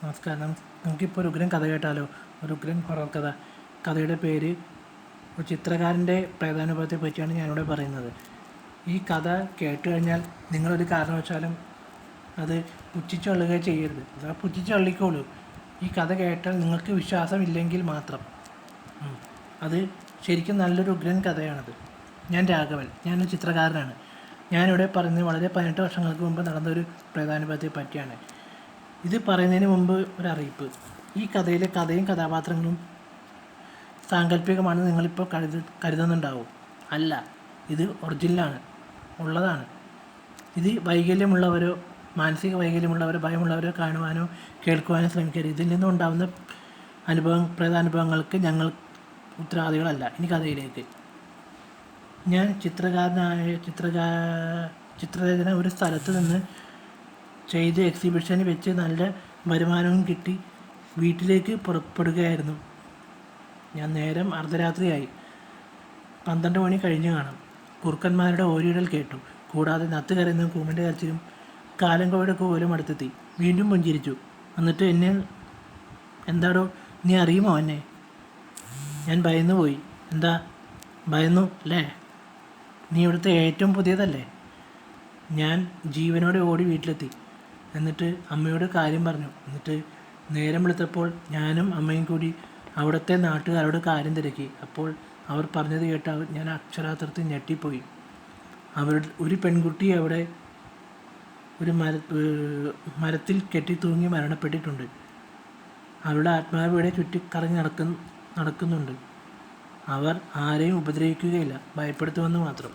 നമസ്കാരം. നമുക്കിപ്പോൾ ഒരു ഉഗ്രൻ കഥ കേട്ടാലോ? ഒരു ഉഗ്രൻ ഹൊറർ കഥ. കഥയുടെ പേര് ഒരു ചിത്രകാരൻ്റെ പ്രേതാനുഭവത്തെ പറ്റിയാണ് ഞാനിവിടെ പറയുന്നത്. ഈ കഥ കേട്ട് കഴിഞ്ഞാൽ നിങ്ങളൊരു കാരണവശാലും അത് പുച്ഛിച്ചള്ളുകയോ ചെയ്യരുത്. അഥവാ പുച്ഛിച്ചള്ളിക്കോളൂ. ഈ കഥ കേട്ടാൽ നിങ്ങൾക്ക് വിശ്വാസമില്ലെങ്കിൽ മാത്രം. അത് ശരിക്കും നല്ലൊരു ഉഗ്രൻ കഥയാണത്. ഞാൻ രാഘവൻ, ഞാനൊരു ചിത്രകാരനാണ്. ഞാനിവിടെ പറയുന്നത് വളരെ 18 വർഷങ്ങൾക്ക് മുമ്പ് നടന്നൊരു പ്രേതാനുഭവത്തെ പറ്റിയാണ്. ഇത് പറയുന്നതിന് മുമ്പ് ഒരറിയിപ്പ്. ഈ കഥയിലെ കഥയും കഥാപാത്രങ്ങളും സാങ്കല്പികമാണെന്ന് നിങ്ങളിപ്പോൾ കരുതുന്നുണ്ടാവും. അല്ല, ഇത് ഒറിജിനലാണ്, ഉള്ളതാണ്. ഇത് വൈകല്യമുള്ളവരോ മാനസിക വൈകല്യമുള്ളവരോ ഭയമുള്ളവരോ കാണുവാനോ കേൾക്കുവാനോ ശ്രമിക്കരുത്. ഇതിൽ നിന്നുണ്ടാകുന്ന പ്രേതാനുഭവങ്ങൾക്ക് ഞങ്ങൾ ഉത്തരവാദികളല്ല. ഇനി കഥയിലേക്ക്. ഞാൻ ചിത്രരചന ഒരു സ്ഥലത്ത് നിന്ന് ചെയ്ത് എക്സിബിഷന് വെച്ച് നല്ല വരുമാനവും കിട്ടി വീട്ടിലേക്ക് പുറപ്പെടുകയായിരുന്നു. ഞാൻ നേരം അർദ്ധരാത്രിയായി. 12 മണി കഴിഞ്ഞു കാണാം. കുറുക്കന്മാരുടെ ഓരിയിടൽ കേട്ടു. കൂടാതെ നത്ത് കരയുന്ന കൂമൻ്റെ കരച്ചിലും കാലങ്കോയുടെ കൂവലും അടുത്തെത്തി. വീണ്ടും പുഞ്ചിരിച്ചു. എന്നിട്ട് എന്നെ, എന്താടോ നീ അറിയുമോ എന്നെ? ഞാൻ ഭയന്നു പോയി. എന്താ ഭയന്നു അല്ലേ? നീ ഇവിടുത്തെ ഏറ്റവും പുതിയതല്ലേ? ഞാൻ ജീവനോടെ ഓടി വീട്ടിലെത്തി. എന്നിട്ട് അമ്മയോട് കാര്യം പറഞ്ഞു. എന്നിട്ട് നേരം വെളുത്തപ്പോൾ ഞാനും അമ്മയും കൂടി അവിടുത്തെ നാട്ടുകാരോട് കാര്യം തിരക്കി. അപ്പോൾ അവർ പറഞ്ഞത് കേട്ട് ഞാൻ അക്ഷരാർത്ഥത്തിൽ ഞെട്ടിപ്പോയി. ഒരു പെൺകുട്ടി അവിടെ ഒരു മരത്തിൽ കെട്ടി തൂങ്ങി മരണപ്പെട്ടിട്ടുണ്ട്. അവളുടെ ആത്മാവ് ഇവിടെ ചുറ്റിക്കറങ്ങി നടക്കുന്നുണ്ട്. അവർ ആരെയും ഉപദ്രവിക്കുകയില്ല, ഭയപ്പെടുത്തുമെന്ന് മാത്രം.